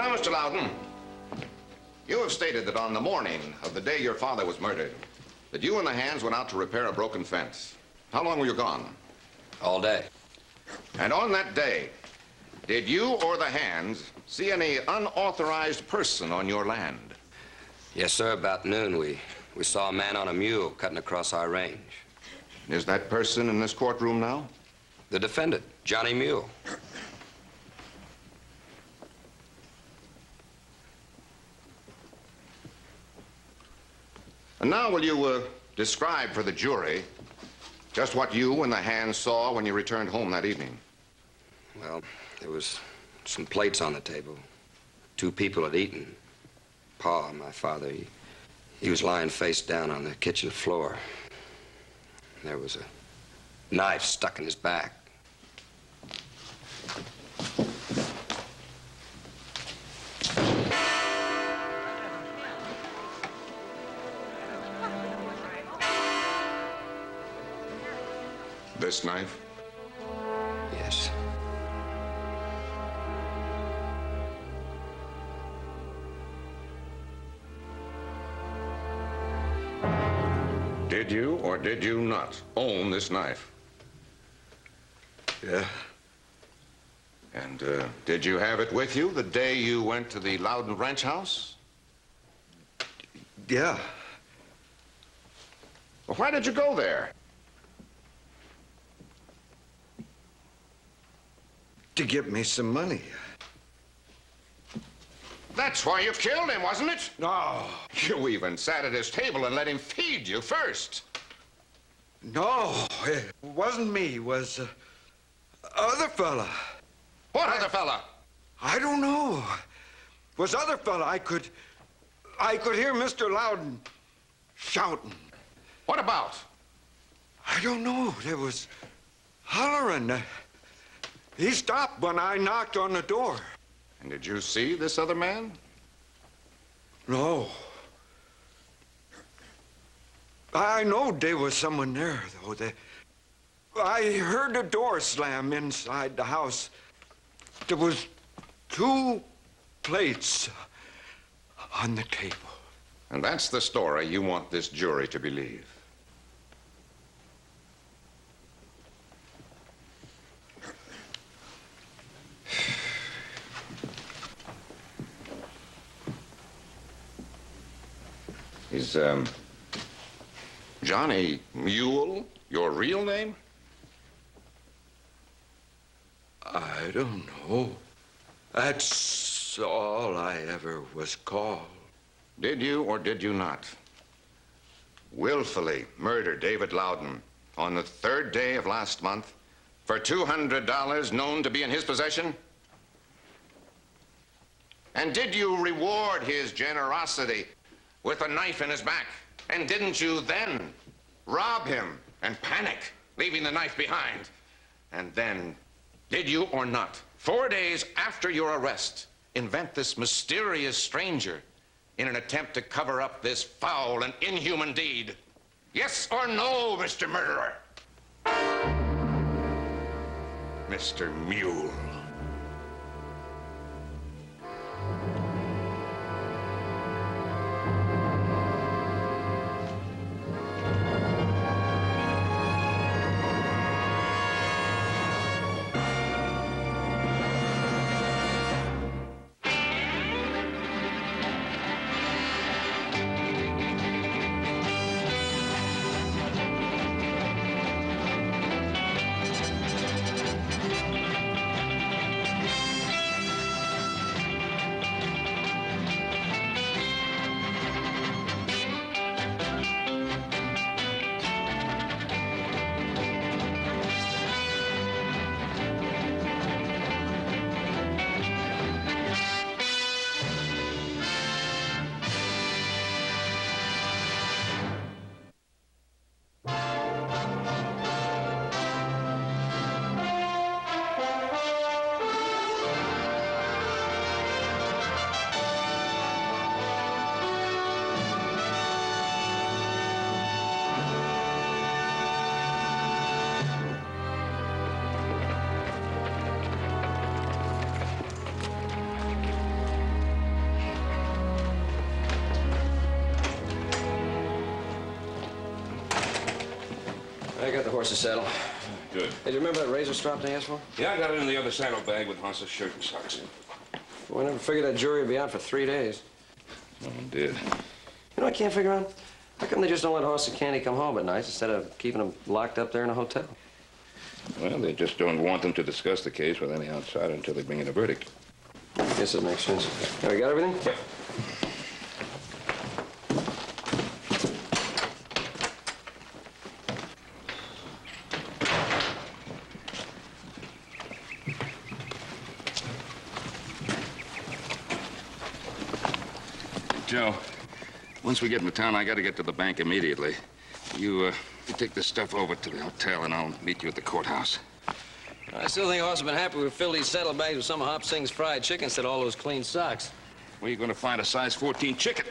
Now, Mr. Loudon, you have stated that on the morning of the day your father was murdered, that you and the hands went out to repair a broken fence. How long were you gone? All day. And on that day, did you or the hands see any unauthorized person on your land? Yes, sir. About noon, we saw a man on a mule cutting across our range. Is that person in this courtroom now? The defendant, Johnny Mule. And now will you describe for the jury just what you and the hands saw when you returned home that evening? Well, there was some plates on the table. 2 people had eaten. Pa, my father, he was lying face down on the kitchen floor. There was a knife stuck in his back. This knife? Yes. Did you or did you not own this knife? Yeah. And did you have it with you the day you went to the Loudon ranch house? Yeah. Well, why did you go there? To get me some money. That's why you killed him, wasn't it? No. You even sat at his table and let him feed you first. No, it wasn't me. It was other fella. What other fella? I don't know. It was other fella. I could hear Mr. Loudon shouting. What about? I don't know. There was hollering. He stopped when I knocked on the door. And did you see this other man? No. I know there was someone there, though. I heard the door slam inside the house. There was 2 plates on the table. And that's the story you want this jury to believe. Is, Johnny Mule your real name? I don't know. That's all I ever was called. Did you or did you not willfully murder David Loudon on the 3rd day of last month for $200 known to be in his possession? And did you reward his generosity with a knife in his back? And didn't you then rob him and panic, leaving the knife behind? And then, did you or not, 4 days after your arrest, invent this mysterious stranger in an attempt to cover up this foul and inhuman deed? Yes or no, Mr. Murderer? Mr. Mule. got the horse's saddle. Good. Hey, do you remember that razor strop they asked for? Yeah, I got it in the other saddlebag with Hans's shirt and socks. Well, I never figured that jury would be out for 3 days. No one did. You know, I can't figure out. How come they just don't let Hoss and Candy come home at night instead of keeping them locked up there in a hotel? Well, they just don't want them to discuss the case with any outsider until they bring in a verdict. I guess it makes sense. Have you got everything? Yep. Joe, once we get into town, I got to get to the bank immediately. You take this stuff over to the hotel, and I'll meet you at the courthouse. I still think Hoss would been happy we filled these saddlebags with some of Hop Singh's fried chicken instead of all those clean socks. Where are you going to find a size 14 chicken?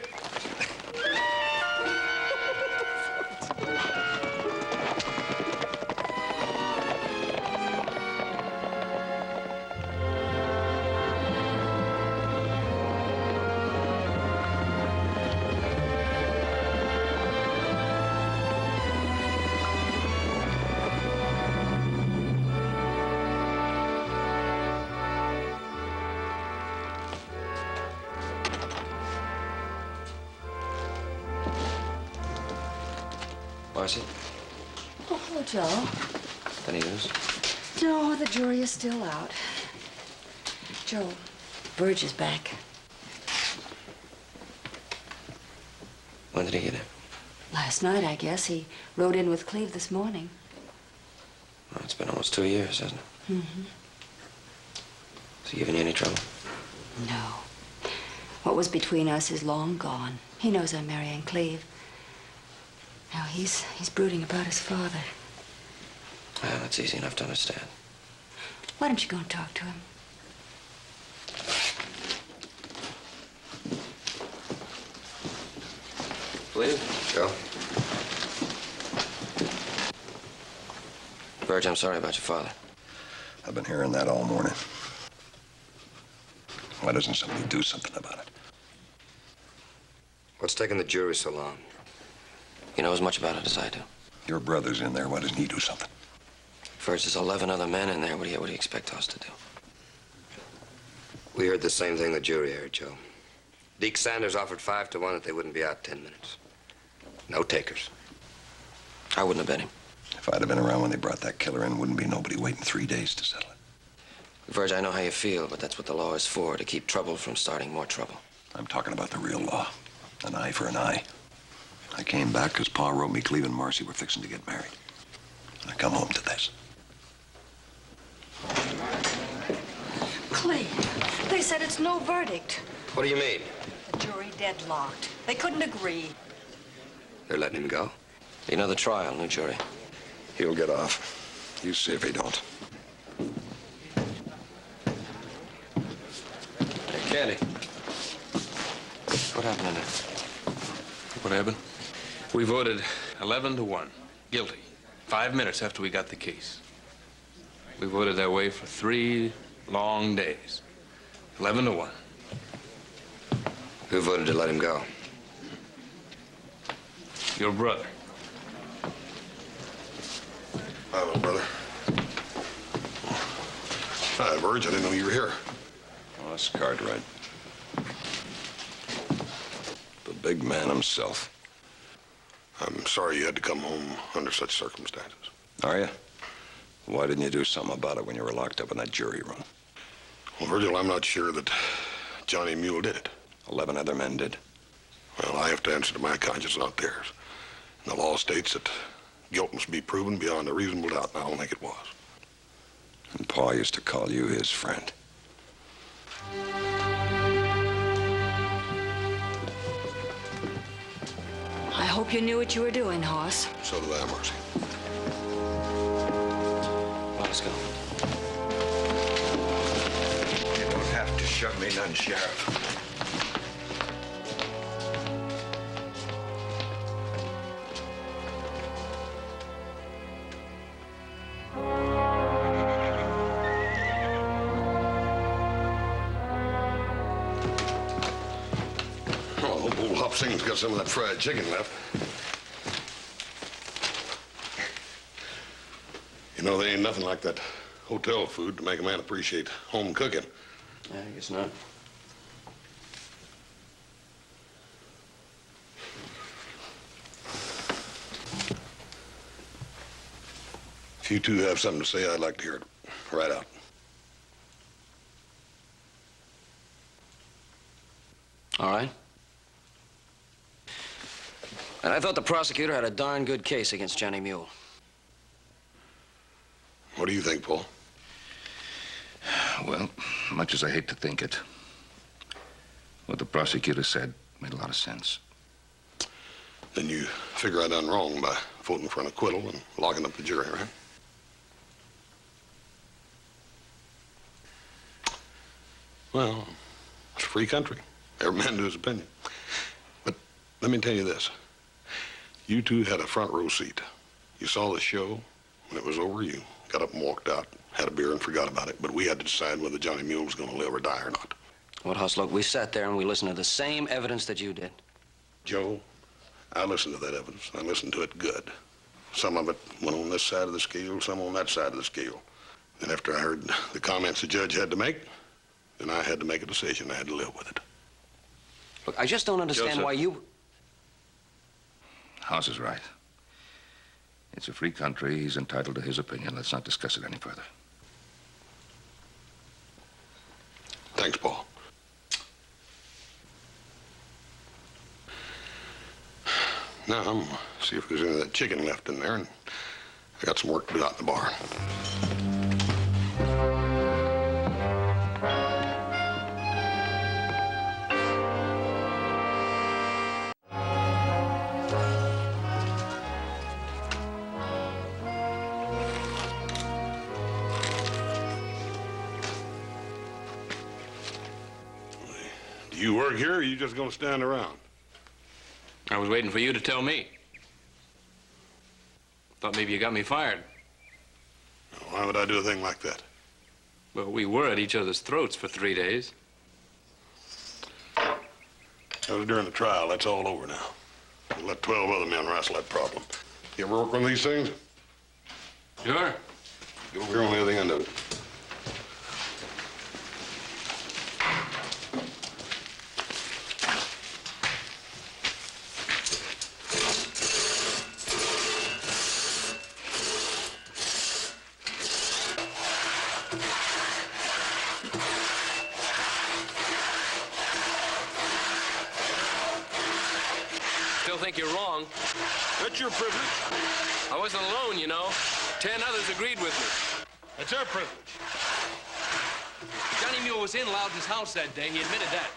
Marcy? Oh, hello, Joe. Any news? No, the jury is still out. Joe, Burge is back. When did he get it? Last night, I guess. He rode in with Cleve this morning. Well, it's been almost 2 years, hasn't it? Mm-hmm. Has he given you any trouble? No. What was between us is long gone. He knows I'm marrying Cleve. Now, he's brooding about his father. Well, that's easy enough to understand. Why don't you go and talk to him? Cleve? Joe? Burge, I'm sorry about your father. I've been hearing that all morning. Why doesn't somebody do something about it? What's taking the jury so long? You know as much about it as I do. Your brother's in there. Why doesn't he do something? First, there's 11 other men in there. What do you expect us to do? We heard the same thing the jury heard, Joe. Deke Sanders offered 5 to 1 that they wouldn't be out 10 minutes. No takers. I wouldn't have bet him. If I'd have been around when they brought that killer in, wouldn't be nobody waiting 3 days to settle it. Verge, I know how you feel, but that's what the law is for, to keep trouble from starting more trouble. I'm talking about the real law. An eye for an eye. I came back because Pa wrote me Cleve and Marcy were fixing to get married. And I come home to this. Cleve, they said it's no verdict. What do you mean? The jury deadlocked. They couldn't agree. They're letting him go? Another trial, new jury. He'll get off. You see if he don't. Hey, Candy. What happened in there? What happened? We voted 11 to 1. Guilty. 5 minutes after we got the case. We voted that way for 3 long days. 11 to 1. Who voted to let him go? Your brother. Hello, brother. Hi, Verge. I didn't know you were here. Oh, that's Cartwright. The big man himself. I'm sorry you had to come home under such circumstances. Are you? Why didn't you do something about it when you were locked up in that jury room? Well, Virgil, I'm not sure that Johnny Mule did it. 11 other men did. Well, I have to answer to my conscience, not theirs. And the law states that guilt must be proven beyond a reasonable doubt, and I don't think it was. And Pa used to call you his friend. I hope you knew what you were doing, Hoss. So did I, Marcy. Well, let's go. You don't have to shove me none, Sheriff. Oh, I hope old Hop Singh's got some of that fried chicken left. You know, there ain't nothing like that hotel food to make a man appreciate home cooking. Yeah, I guess not. If you two have something to say, I'd like to hear it right out. All right. And I thought the prosecutor had a darn good case against Johnny Mule. What do you think, Paul? Well, much as I hate to think it, what the prosecutor said made a lot of sense. Then you figure I done wrong by voting for an acquittal and locking up the jury, right? Well, it's a free country. Every man to his opinion. But let me tell you this. You two had a front row seat. You saw the show. When it was over, you got up and walked out, had a beer and forgot about it. But we had to decide whether Johnny Mule was going to live or die or not. Woodhouse, look, we sat there and we listened to the same evidence that you did. Joe, I listened to that evidence. I listened to it good. Some of it went on this side of the scale, some on that side of the scale. Then after I heard the comments the judge had to make, then I had to make a decision. I had to live with it. Look, I just don't understand Joseph. why you... House is right. It's a free country. He's entitled to his opinion. Let's not discuss it any further. Thanks, Paul. Now, I'm gonna see if there's any of that chicken left in there, and I got some work to do out in the barn. Do you work here, or are you just gonna stand around? I was waiting for you to tell me. Thought maybe you got me fired. Why would I do a thing like that? Well, we were at each other's throats for 3 days. That was during the trial. That's all over now. We'll let 12 other men wrestle that problem. You ever work one of these things? Sure. Go over here on the other end of it. Still think you're wrong. That's your privilege. I wasn't alone, you know. 10 others agreed with me. That's our privilege. Johnny Mule was in Loudon's house that day. He admitted that.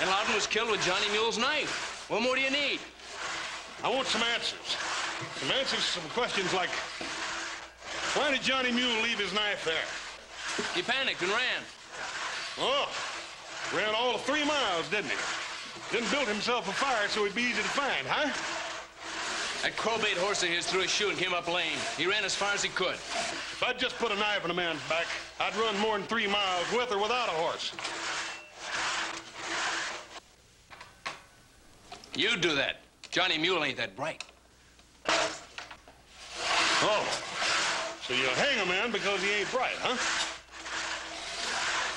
And Loudon was killed with Johnny Mule's knife. What more do you need? I want some answers. Some answers to some questions like, why did Johnny Mule leave his knife there? He panicked and ran. Oh, ran all of 3 miles, didn't he? Then built himself a fire so he'd be easy to find, huh? That crowbait horse of his threw his shoe and came up lame. He ran as far as he could. If I'd just put a knife in a man's back, I'd run more than 3 miles with or without a horse. You do that. Johnny Mule ain't that bright. Oh, so you hang a man because he ain't bright, huh?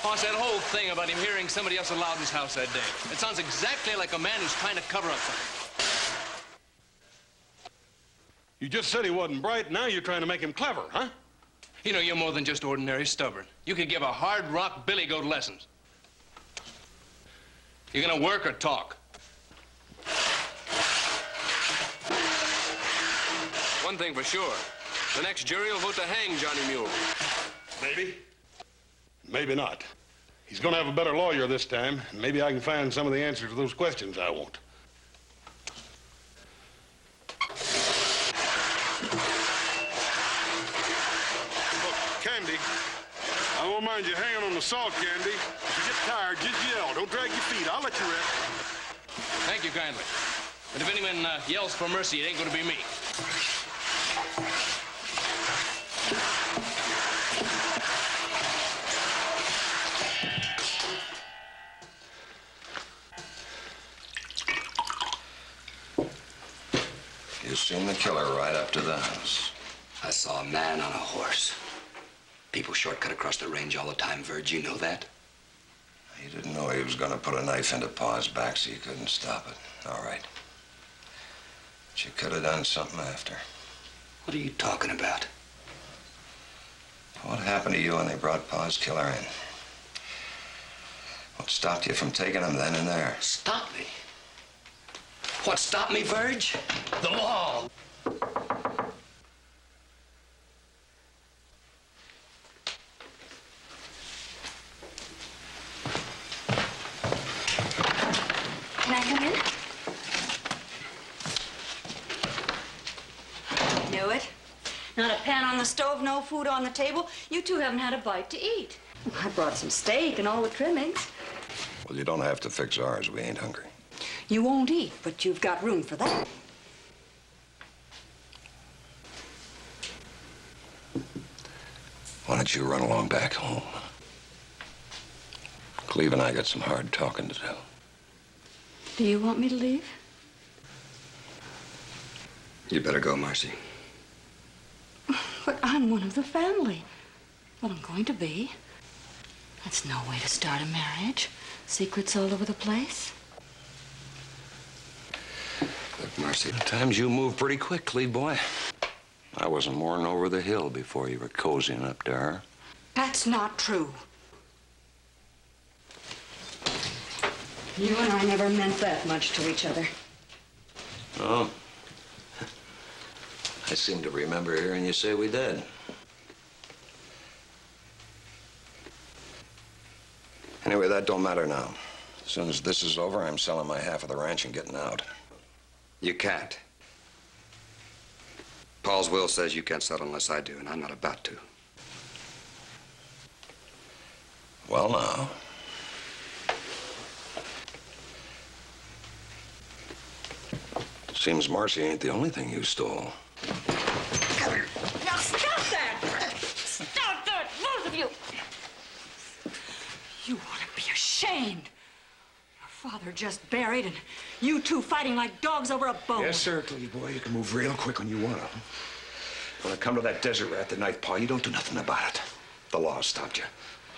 Boss, that whole thing about him hearing somebody else at Loudon's house that day. It sounds exactly like a man who's trying to cover up something. You just said he wasn't bright, now you're trying to make him clever, huh? You know, you're more than just ordinary stubborn. You could give a hard rock billy goat lessons. You gonna work or talk? One thing for sure. The next jury will vote to hang Johnny Mule. Maybe. Maybe not. He's gonna have a better lawyer this time, and maybe I can find some of the answers to those questions I want. Look, Candy, I won't mind you hanging on the salt, Candy. If you get tired, just yell. Don't drag your feet. I'll let you rest. Thank you kindly. But if anyone yells for mercy, it ain't gonna be me. You seen the killer right up to the house. I saw a man on a horse. People shortcut across the range all the time, Verge. You know that? You didn't know he was going to put a knife into Pa's back, so you couldn't stop it. All right. But you could have done something after. What are you talking about? What happened to you when they brought Pa's killer in? What stopped you from taking him then and there? Stop me? What stopped me, Verge? The law. Can I come in? Knew it. Not a pan on the stove, no food on the table. You two haven't had a bite to eat. I brought some steak and all the trimmings. Well, you don't have to fix ours. We ain't hungry. You won't eat, but you've got room for that. Why don't you run along back home? Cleve and I got some hard talking to do. Do you want me to leave? You better go, Marcy. But I'm one of the family. Well, I'm going to be. That's no way to start a marriage. Secrets all over the place. Look, Marcy. At times you move pretty quick, Cleve boy. I wasn't more than over the hill before you were cozying up to her. That's not true. You and I never meant that much to each other. Oh. I seem to remember hearing you say we did. Anyway, that don't matter now. As soon as this is over, I'm selling my half of the ranch and getting out. You can't. Paul's will says you can't settle unless I do, and I'm not about to. Well, now. Seems Marcy ain't the only thing you stole. Now stop that! Stop that, both of you! You ought to be ashamed. Your father just buried, and you two fighting like dogs over a bone. Yes, sir, Cleve boy. You can move real quick when you want to. When I come to that desert rat the night, Pa, you don't do nothing about it. The law stopped you.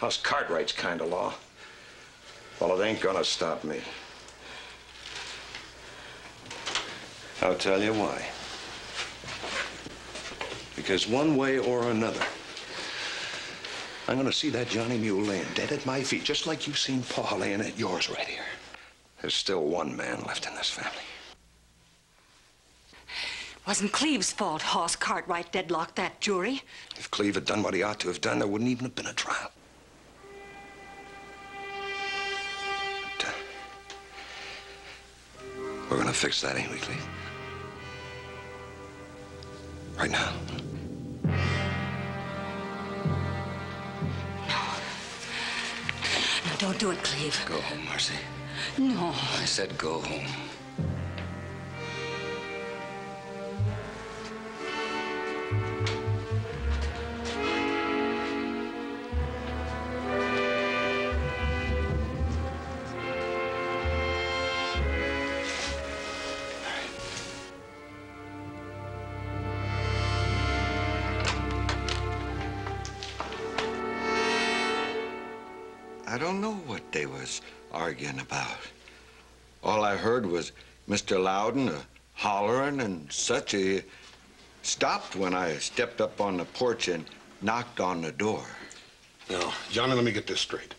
Us Cartwright's kind of law. Well, it ain't gonna stop me. I'll tell you why. Because one way or another, I'm gonna see that Johnny Mule laying dead at my feet, just like you've seen Pa laying at yours right here. There's still one man left in this family. Wasn't Cleve's fault Hoss Cartwright deadlocked that jury. If Cleve had done what he ought to have done, there wouldn't even have been a trial. But, we're gonna fix that, ain't we, Cleve? Right now. No, don't do it, Cleve. Go home, Marcy. No. I said go home. I don't know what they was arguing about. All I heard was Mr. Loudon hollering and such. He stopped when I stepped up on the porch and knocked on the door. Now, Johnny, let me get this straight.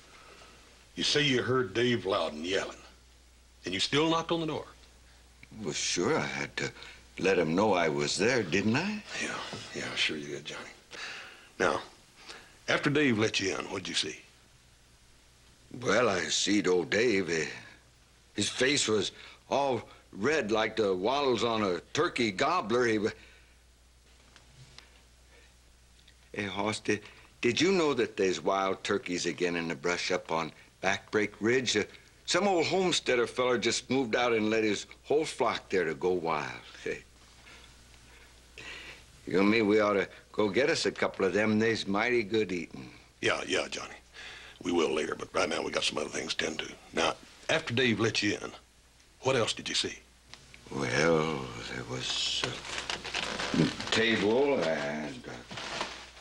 You say you heard Dave Loudon yelling, and you still knocked on the door? Well, sure, I had to let him know I was there, didn't I? Yeah, sure you did, Johnny. Now, after Dave let you in, what'd you see? Well, I seed old Dave. His face was all red like the wattles on a turkey gobbler. Hey, Hoss, did you know that there's wild turkeys again in the brush up on Backbreak Ridge? Some old homesteader feller just moved out and let his whole flock there to go wild. Hey. You and me, we ought to go get us a couple of them. They's mighty good eating. Yeah, Johnny. We will later, but right now we got some other things to tend to. Now, after Dave let you in, what else did you see? Well, there was... table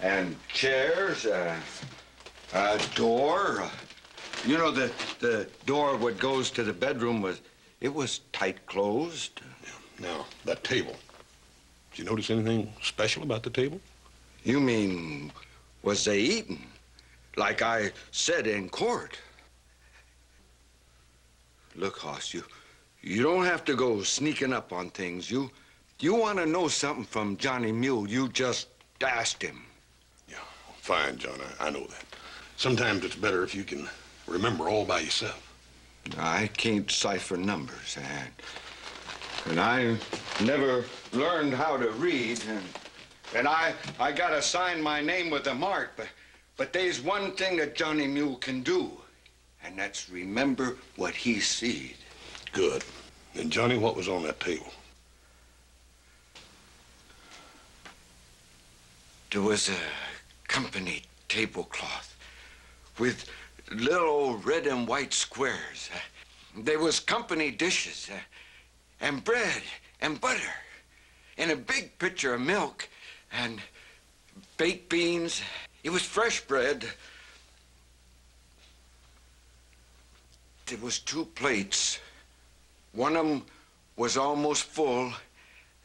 and chairs, a door. You know, the door what goes to the bedroom was tight closed. Yeah. Now, that table. Did you notice anything special about the table? You mean, was they eaten? Like I said in court. Look, Hoss, you don't have to go sneaking up on things. You want to know something from Johnny Mule, you just asked him. Yeah, fine, John, I know that. Sometimes it's better if you can remember all by yourself. I can't cipher numbers, and I never learned how to read, and I gotta sign my name with a mark, but there's one thing that Johnny Mule can do, and that's remember what he seed. Good. And Johnny, what was on that table? There was a company tablecloth with little old red and white squares. There was company dishes and bread and butter and a big pitcher of milk and baked beans. It was fresh bread. There was 2 plates. One of them was almost full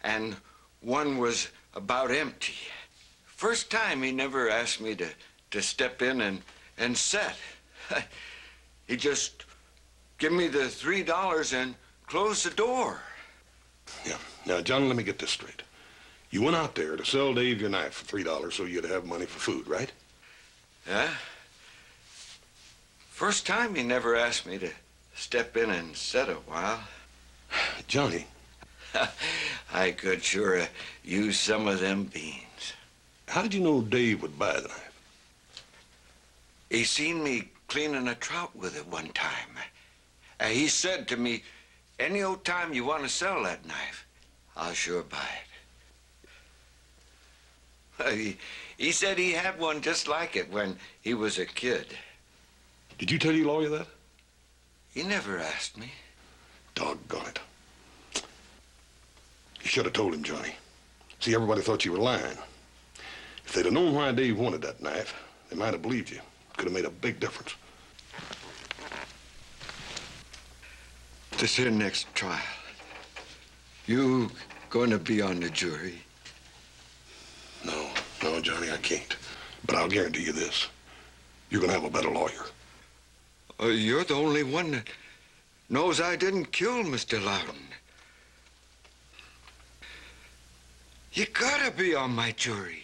and one was about empty. First time he never asked me to step in and set. He just give me the $3 and close the door. Yeah. Now, John, let me get this straight. You went out there to sell Dave your knife for $3 so you'd have money for food, right? Yeah. First time he never asked me to step in and set a while. Johnny. I could sure use some of them beans. How did you know Dave would buy the knife? He seen me cleaning a trout with it one time. He said to me, any old time you want to sell that knife, I'll sure buy it. He said he had one just like it when he was a kid. Did you tell your lawyer that? He never asked me. Doggone it. You should have told him, Johnny. See, everybody thought you were lying. If they'd have known why Dave wanted that knife, they might have believed you. Could have made a big difference. This here next trial, you going to be on the jury? No, Johnny, I can't. But I'll guarantee you this. You're going to have a better lawyer. You're the only one that knows I didn't kill Mr. Loudon. You gotta be on my jury.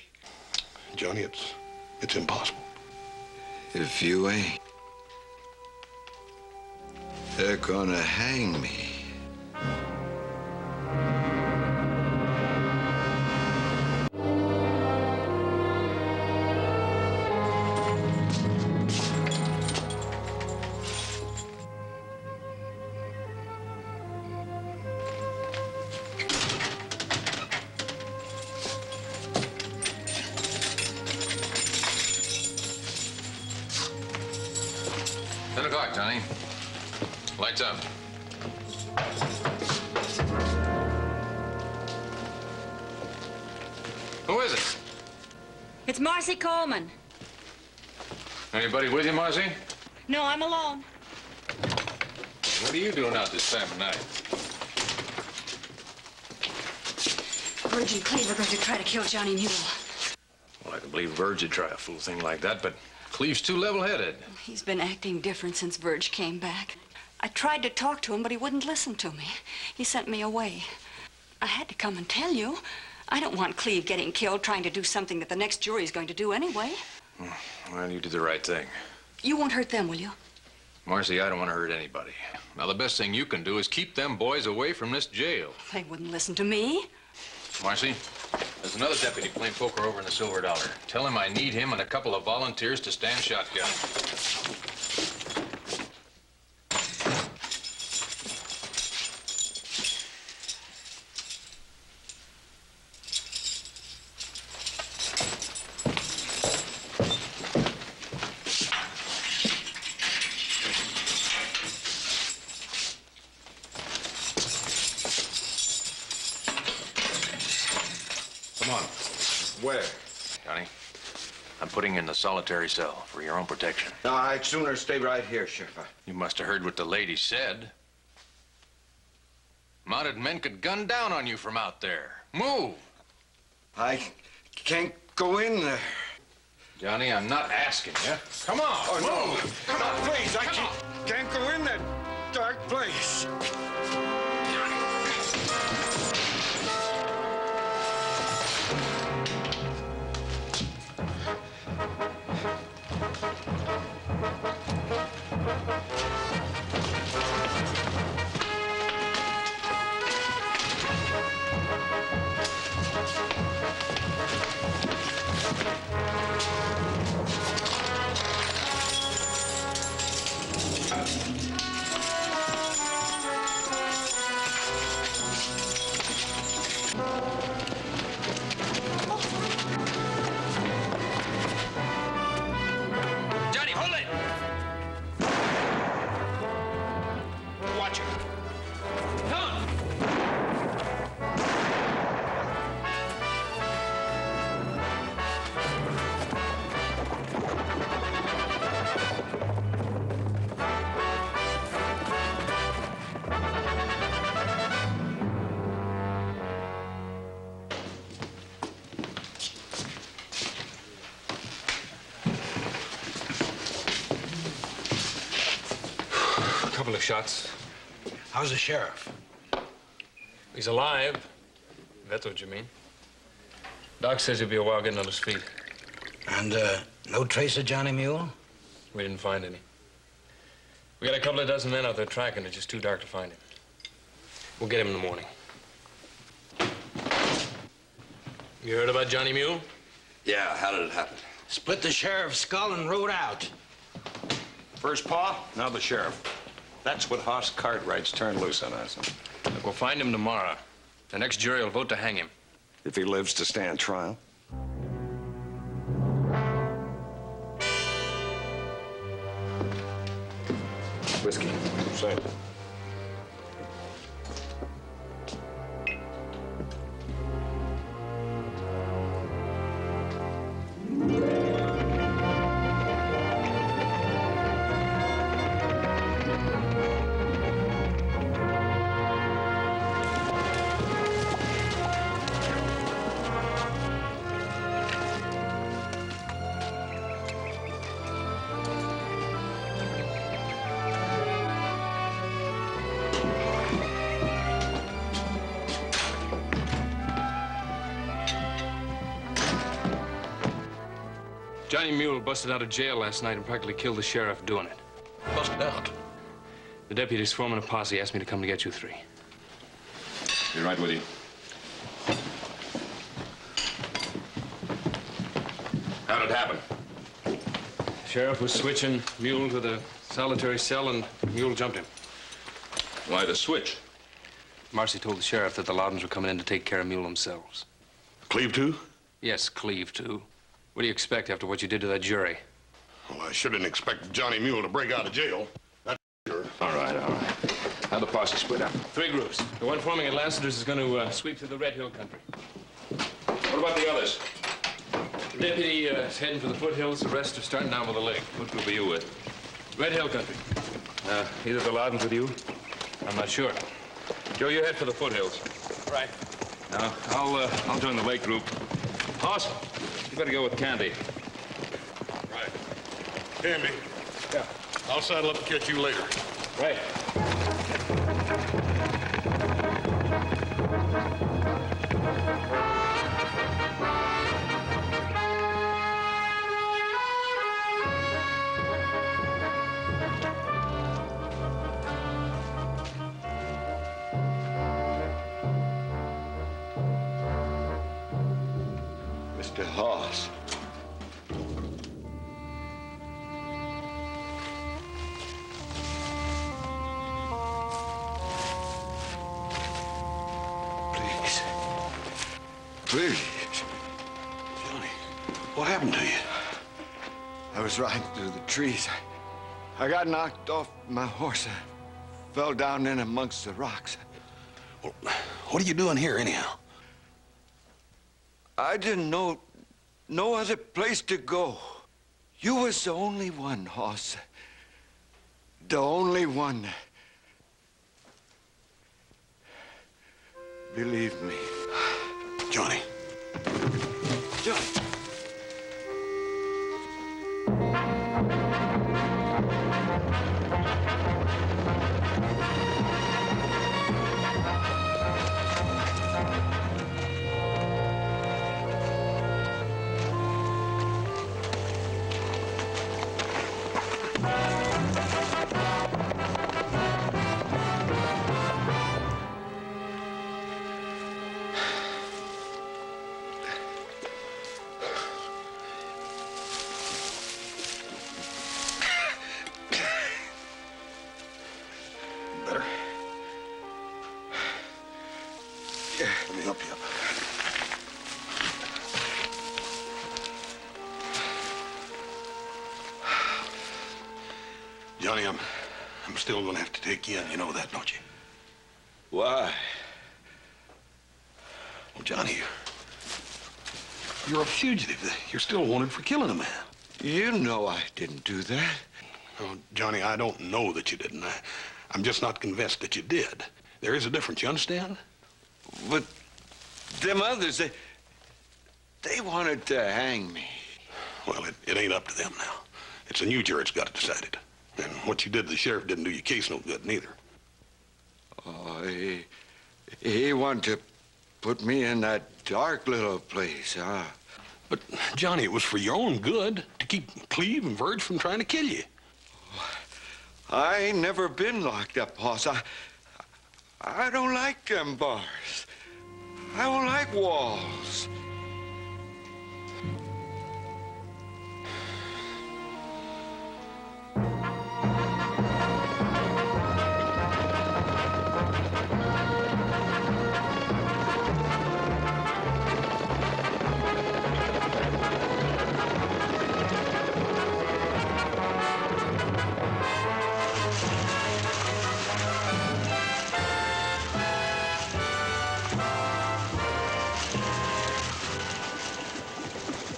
Johnny, it's impossible. If you ain't, they're gonna hang me. Johnny. Lights up. Who is it? It's Marcy Coleman. Anybody with you, Marcy? No, I'm alone. What are you doing out this time of night? Virg and Cleve are going to try to kill Johnny Mule. Well, I can believe Virg would try a fool thing like that, but Cleve's too level-headed. He's been acting different since Virg came back. I tried to talk to him, but he wouldn't listen to me. He sent me away. I had to come and tell you. I don't want Cleve getting killed trying to do something that the next jury is going to do anyway. Well, you did the right thing. You won't hurt them, will you? Marcy, I don't want to hurt anybody. Now, the best thing you can do is keep them boys away from this jail. They wouldn't listen to me. Marcy, there's another deputy playing poker over in the Silver Dollar. Tell him I need him and a couple of volunteers to stand shotgun. Come on. Where? Johnny, I'm putting you in the solitary cell for your own protection. No, I'd sooner stay right here, Sheriff. You must have heard what the lady said. Mounted men could gun down on you from out there. Move! I can't go in there. Johnny, I'm not asking you. Come on, Oh, move! no. Come on, please. I can't go in that dark place. Johnny, hold it! Watch it. Come on! A couple of shots. How's the sheriff? He's alive. That's what you mean. Doc says he'll be a while getting on his feet. And, no trace of Johnny Mule? We didn't find any. We got a couple of dozen men out there tracking. It's just too dark to find him. We'll get him in the morning. You heard about Johnny Mule? Yeah, how did it happen? Split the sheriff's skull and rode out. First Pa, now the sheriff. That's what Hoss Cartwright's turned loose on us. Look, we'll find him tomorrow. The next jury will vote to hang him. If he lives to stand trial. Whiskey. Same. Johnny Mule busted out of jail last night and practically killed the sheriff doing it. Busted out. The deputy's forming a posse asked me to come to get you three. Be right with you. How'd it happen? The sheriff was switching Mule to the solitary cell and Mule jumped him. Why the switch? Marcy told the sheriff that the Loudons were coming in to take care of Mule themselves. Cleve, too? Yes, Cleve, too. What do you expect after what you did to that jury? Well, I shouldn't expect Johnny Mule to break out of jail. That's sure. All right, all right. How'd the posse split up? 3 groups. The one forming at Lassiter's is going to sweep through the Red Hill country. What about the others? The deputy is heading for the foothills. The rest are starting down by the lake. What group are you with? Red Hill country. Either the Loudons with you? I'm not sure. Joe, you head for the foothills. Right. Now, I'll join the lake group. Hoss, you better go with Candy. Right. Candy. Yeah. I'll saddle up and catch you later. Right. Mr. Hoss. Please. Please. Johnny, what happened to you? I was riding through the trees. I got knocked off my horse. I fell down in amongst the rocks. Well, what are you doing here, anyhow? I didn't know no other place to go. You was the only one, Hoss. The only one. Believe me. Johnny. Johnny. Better? Yeah. Let me help you up. Johnny, I'm still gonna have to take you in. You know that, don't you? Why? Well, Johnny, you're a fugitive. You're still wanted for killing a man. You know I didn't do that. Oh, Johnny, I don't know that you didn't. I'm just not convinced that you did. There is a difference, you understand? But them others, they wanted to hang me. Well, it ain't up to them now. It's a new jury's got to decide it. And what you did to the sheriff didn't do your case no good, neither. Oh, he wanted to put me in that dark little place, huh? But, Johnny, it was for your own good, to keep Cleve and Verge from trying to kill you. I ain't never been locked up, Hoss. I don't like them bars. I don't like walls.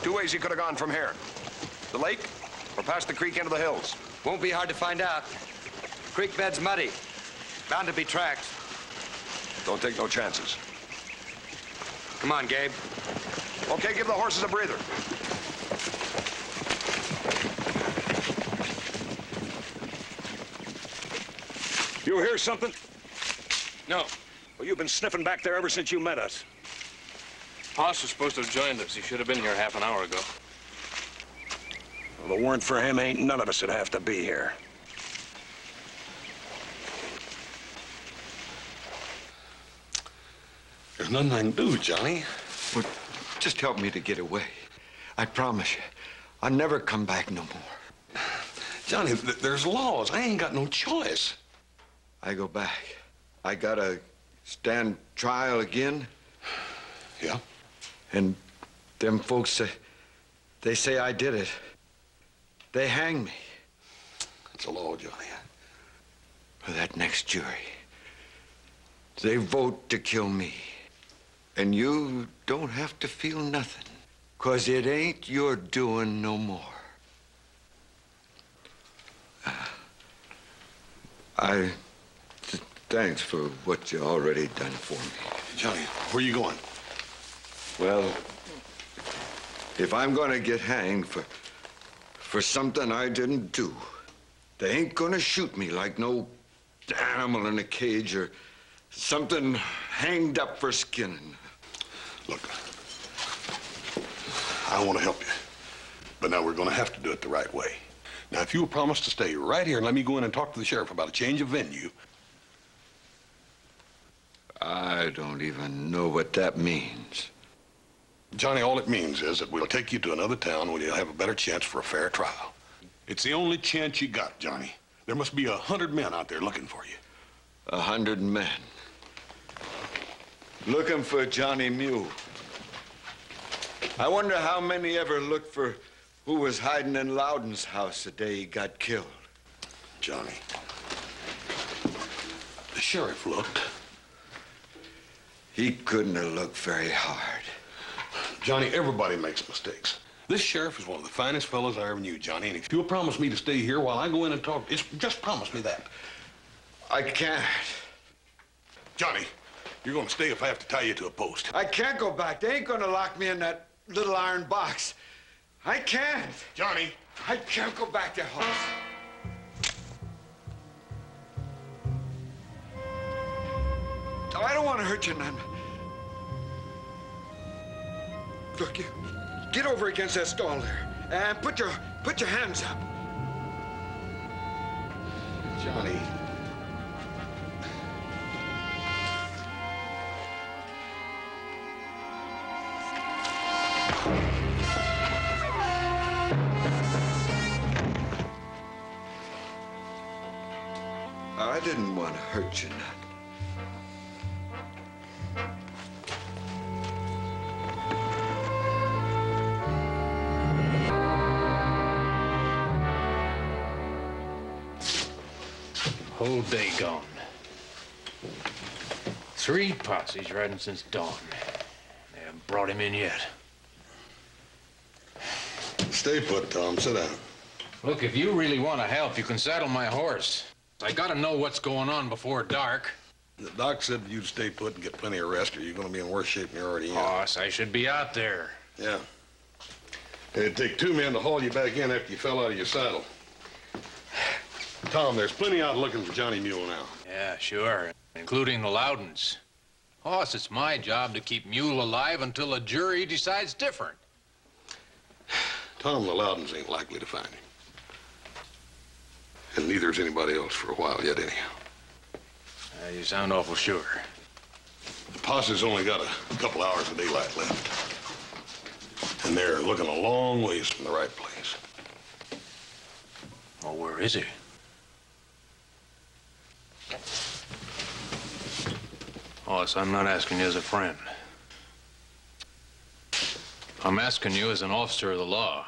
Two ways he could have gone from here. The lake, or past the creek into the hills. Won't be hard to find out. Creek bed's muddy. Bound to be tracks. Don't take no chances. Come on, Gabe. Okay, give the horses a breather. You hear something? No. Well, you've been sniffing back there ever since you met us. Hoss was supposed to have joined us. He should have been here half an hour ago. Well, if it weren't for him, ain't none of us would have to be here. There's nothing I can do, Johnny. Well, just help me to get away. I promise you, I'll never come back no more. Johnny, there's laws. I ain't got no choice. I go back. I gotta stand trial again. Yeah? And them folks, they say I did it. They hang me. It's a law, Johnny. For that next jury, they vote to kill me. And you don't have to feel nothing, 'cause it ain't your doing no more. Thanks for what you already done for me. Johnny, where you going? Well, if I'm gonna get hanged for something I didn't do, they ain't gonna shoot me like no animal in a cage or something hanged up for skinning. Look, I want to help you, but now we're going to have to do it the right way. Now, if you will promise to stay right here and let me go in and talk to the sheriff about a change of venue. I don't even know what that means. Johnny, all it means is that we'll take you to another town where you'll have a better chance for a fair trial. It's the only chance you got, Johnny. There must be 100 men out there looking for you. 100 men. Looking for Johnny Mule. I wonder how many ever looked for who was hiding in Loudon's house the day he got killed. Johnny, the sheriff looked. He couldn't have looked very hard. Johnny, everybody makes mistakes. This sheriff is one of the finest fellows I ever knew, Johnny, and if you'll promise me to stay here while I go in and talk, just promise me that. I can't. Johnny, you're gonna stay if I have to tie you to a post. I can't go back. They ain't gonna lock me in that little iron box. I can't. Johnny. I can't go back there, Hoss. I don't want to hurt you none. Look, you get over against that stall there and put your hands up. Johnny. I didn't want to hurt you none. Whole day gone. 3 posses riding since dawn. They haven't brought him in yet. Stay put, Tom. Sit down. Look, if you really want to help, you can saddle my horse. I gotta know what's going on before dark. The doc said you'd stay put and get plenty of rest, or you're gonna be in worse shape than you're already in. Boss, I should be out there. Yeah. It'd take 2 men to haul you back in after you fell out of your saddle. Tom, there's plenty out looking for Johnny Mule now. Yeah, sure, including the Loudons. Boss, it's my job to keep Mule alive until a jury decides different. Tom, the Loudons ain't likely to find him. And neither is anybody else for a while yet, anyhow. You sound awful sure. The posse's only got a couple hours of daylight left. And they're looking a long ways from the right place. Well, where is he? Boss, I'm not asking you as a friend. I'm asking you as an officer of the law.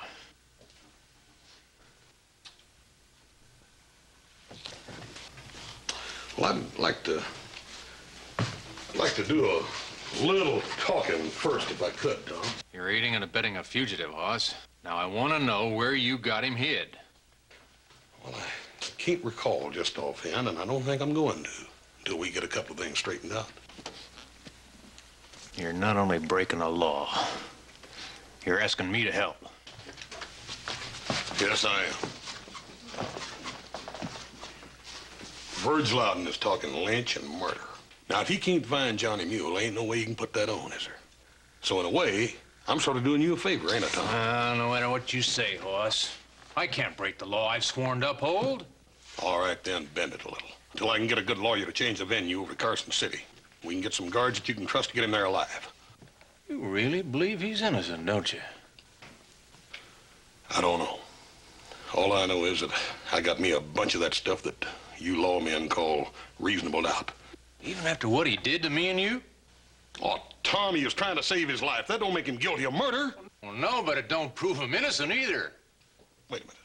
Well, I'd like to do a little talking first, if I could, Tom. You're aiding and abetting a fugitive, Hoss. Now, I want to know where you got him hid. Well, I can't recall just offhand, and I don't think I'm going to until we get a couple of things straightened out. You're not only breaking a law, you're asking me to help. Yes, I am. Verge Loudon is talking lynch and murder. Now, if he can't find Johnny Mule, ain't no way you can put that on, is there? So, in a way, I'm sort of doing you a favor, ain't I, Tom? No matter what you say, Hoss. I can't break the law I've sworn to uphold. All right, then, bend it a little. Until I can get a good lawyer to change the venue over to Carson City. We can get some guards that you can trust to get him there alive. You really believe he's innocent, don't you? I don't know. All I know is that I got me a bunch of that stuff that you lawmen call reasonable doubt. Even after what he did to me and you? Oh, Tom, he was trying to save his life. That don't make him guilty of murder. Well, no, but it don't prove him innocent either. Wait a minute.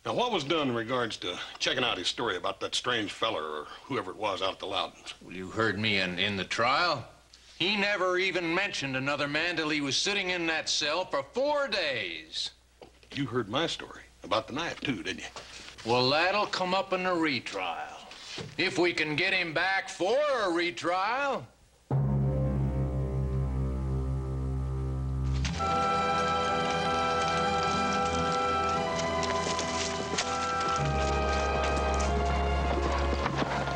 Now, what was done in regards to checking out his story about that strange feller or whoever it was out at the Loudons? Well, you heard me in the trial. He never even mentioned another man till he was sitting in that cell for 4 days. You heard my story about the knife, too, didn't you? Well, that'll come up in the retrial. If we can get him back for a retrial.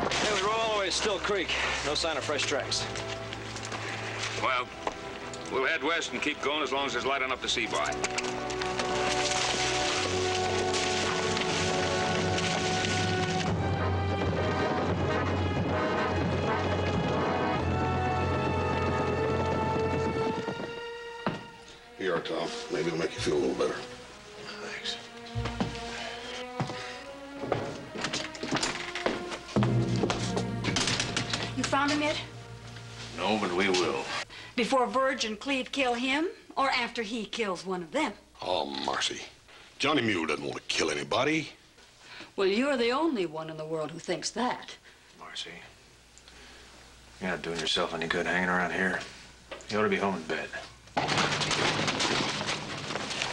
Hey, we roll all the way to Still Creek. No sign of fresh tracks. Well, we'll head west and keep going as long as there's light enough to see by. Here you are, Tom. Maybe it'll make you feel a little better. Thanks. You found him yet? No, but we will. Before Verge and Cleve kill him, or after he kills one of them? Oh, Marcy. Johnny Mule doesn't want to kill anybody. Well, you're the only one in the world who thinks that. Marcy, you're not doing yourself any good hanging around here. You ought to be home in bed.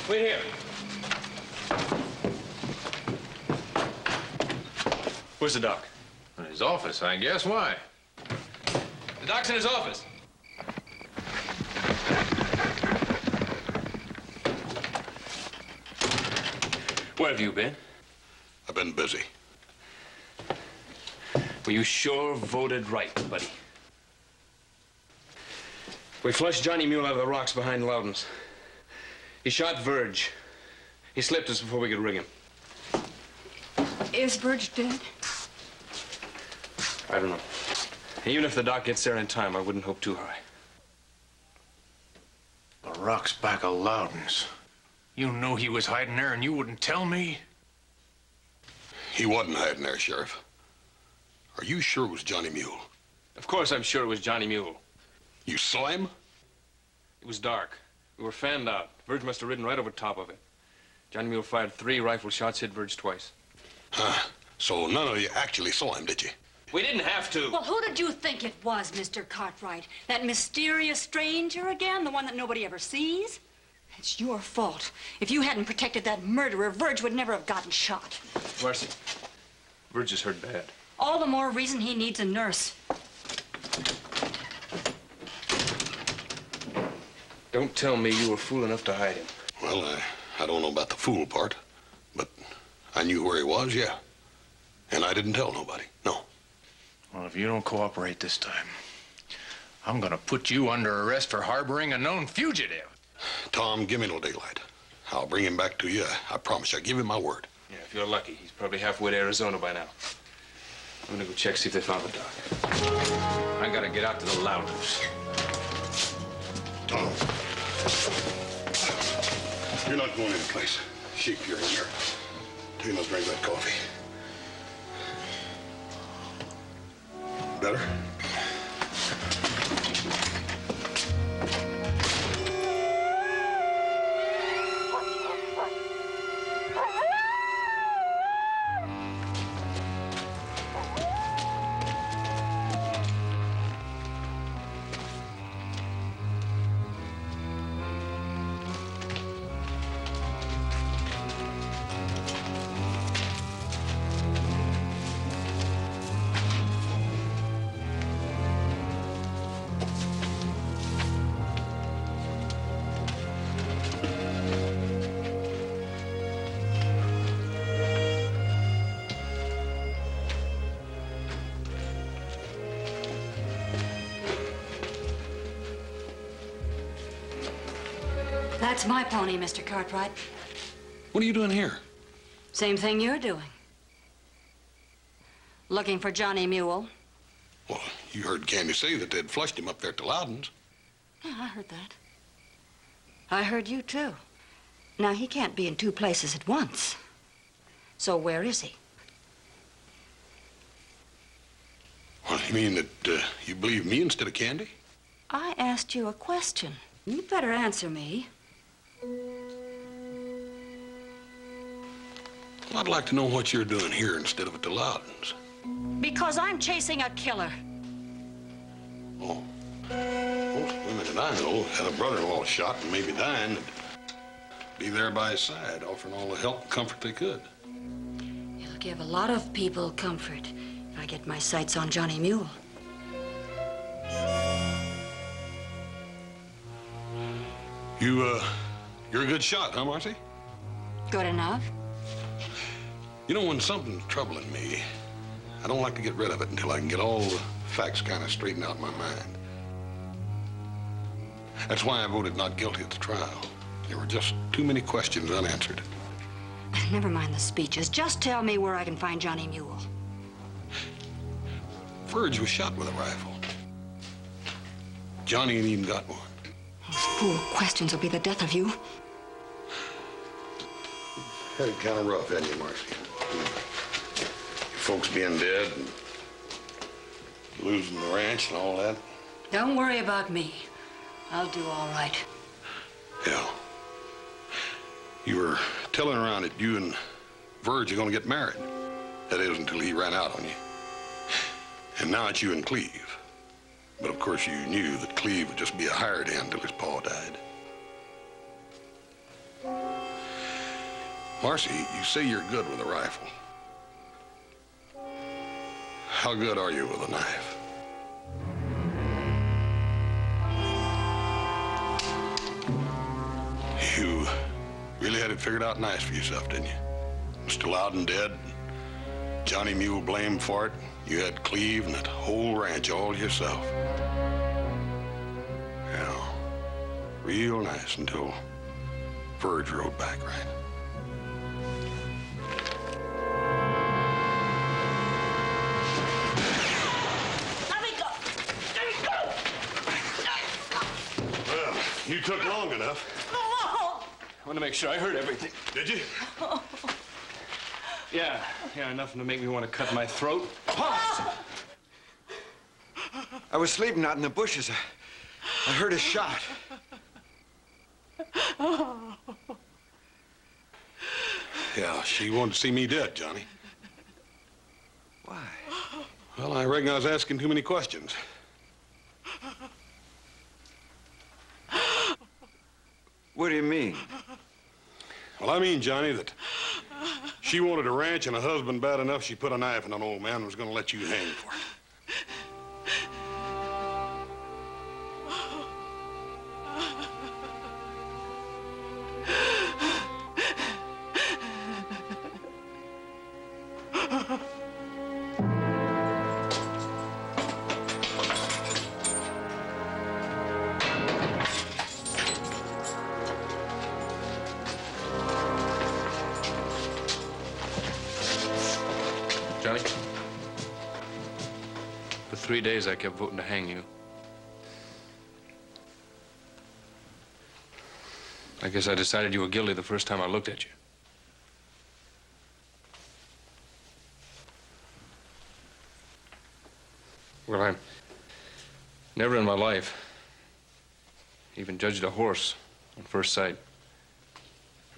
Wait here. Where's the doc? In his office, I guess. Why? The doc's in his office. Where have you been? I've been busy. Well, you sure voted right, buddy. We flushed Johnny Mule out of the rocks behind Loudon's. He shot Verge. He slipped us before we could ring him. Is Verge dead? I don't know. Even if the doc gets there in time, I wouldn't hope too high. The rock's back of Loudon's. You knew he was hiding there and you wouldn't tell me? He wasn't hiding there, Sheriff. Are you sure it was Johnny Mule? Of course I'm sure it was Johnny Mule. You saw him? It was dark. We were fanned out. Verge must have ridden right over top of it. Johnny Mule fired 3 rifle shots, hit Verge twice. Huh. So none of you actually saw him, did you? We didn't have to. Well, who did you think it was, Mr. Cartwright? That mysterious stranger again? The one that nobody ever sees? It's your fault. If you hadn't protected that murderer, Verge would never have gotten shot. Marcy, Verge is hurt bad. All the more reason he needs a nurse. Don't tell me you were fool enough to hide him. Well, I don't know about the fool part, but I knew where he was, yeah. And I didn't tell nobody, no. Well, if you don't cooperate this time, I'm gonna put you under arrest for harboring a known fugitive. Tom, give me no daylight. I'll bring him back to you. I promise you. I give him my word. Yeah, if you're lucky. He's probably halfway to Arizona by now. I'm gonna go check, see if they found the doc. I gotta get out to the Loudons. Tom, you're not going anyplace. Sheep, you're in here. Take another drink of that coffee. Better? That's my pony, Mr. Cartwright. What are you doing here? Same thing you're doing. Looking for Johnny Mule. Well, you heard Candy say that they'd flushed him up there to Loudon's. Yeah, I heard that. I heard you, too. Now, he can't be in 2 places at once. So where is he? Well, you mean that you believe me instead of Candy? I asked you a question. You'd better answer me. Well, I'd like to know what you're doing here instead of at the Loudons. Because I'm chasing a killer. Oh. Most women that I know had a brother-in-law shot and maybe dying, and be there by his side, offering all the help and comfort they could. It'll give a lot of people comfort if I get my sights on Johnny Mule. You're a good shot, huh, Marcy? Good enough. You know, when something's troubling me, I don't like to get rid of it until I can get all the facts kind of straightened out in my mind. That's why I voted not guilty at the trial. There were just too many questions unanswered. Never mind the speeches. Just tell me where I can find Johnny Mule. Verge was shot with a rifle. Johnny ain't even got one. Those fool questions will be the death of you. Had it kind of rough, hadn't you, Marcy? Your folks being dead and losing the ranch and all that. Don't worry about me. I'll do all right. Yeah. You were telling around that you and Verge are going to get married. That is, until he ran out on you. And now it's you and Cleve. But of course you knew that Cleve would just be a hired hand till his pa died. Marcy, you say you're good with a rifle. How good are you with a knife? You really had it figured out nice for yourself, didn't you? Mr. Loudon dead, Johnny Mule blamed for it. You had Cleve and that whole ranch all yourself. Yeah, real nice until Verge rode back, right? Well, you took long enough. I want to make sure I heard everything. Did you? Yeah, enough to make me want to cut my throat. I was sleeping out in the bushes. I heard a shot. Yeah, she wanted to see me dead, Johnny. Why? Well, I reckon I was asking too many questions. What do you mean? Well, I mean, Johnny, that she wanted a ranch and a husband bad enough she put a knife in an old man and was going to let you hang for it. Johnny, for 3 days I kept voting to hang you. I guess I decided you were guilty the first time I looked at you. Well, I never in my life even judged a horse on first sight.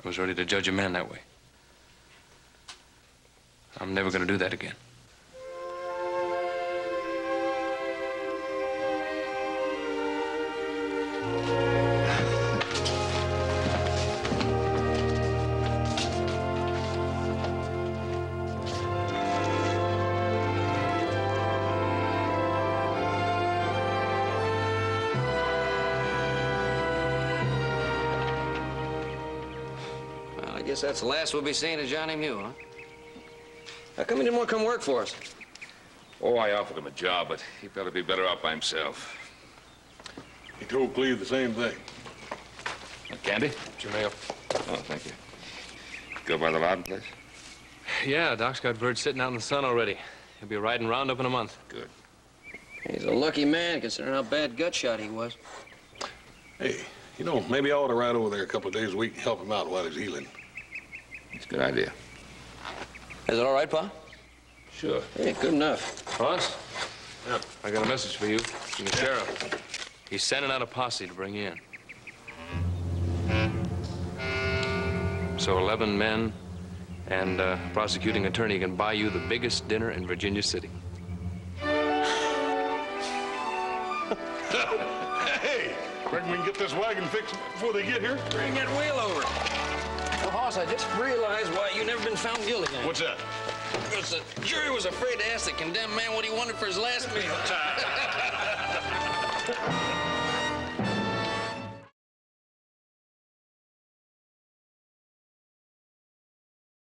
I was ready to judge a man that way. I'm never going to do that again. Well, I guess that's the last we'll be seeing of Johnny Mule, huh? How come he didn't want to come work for us? Oh, I offered him a job, but he felt he'd be better off by himself. He told Cleve the same thing. Candy? It's your mail. Oh, thank you. Go by the Loudon place? Yeah, Doc's got Verge sitting out in the sun already. He'll be riding roundup in a month. Good. He's a lucky man, considering how bad gut shot he was. Hey, you know, maybe I ought to ride over there a couple of days a week and help him out while he's healing. It's a good idea. Is it all right, Pa? Sure. Yeah, good enough. Hans? Yeah. I got a message for you from the sheriff. He's sending out a posse to bring you in. So 11 men and a prosecuting attorney can buy you the biggest dinner in Virginia City. Hey, reckon we can get this wagon fixed before they get here? Bring that wheel over. Well, Hoss, I just realized why you never been found guilty then. What's that? Because the jury was afraid to ask the condemned man what he wanted for his last meal.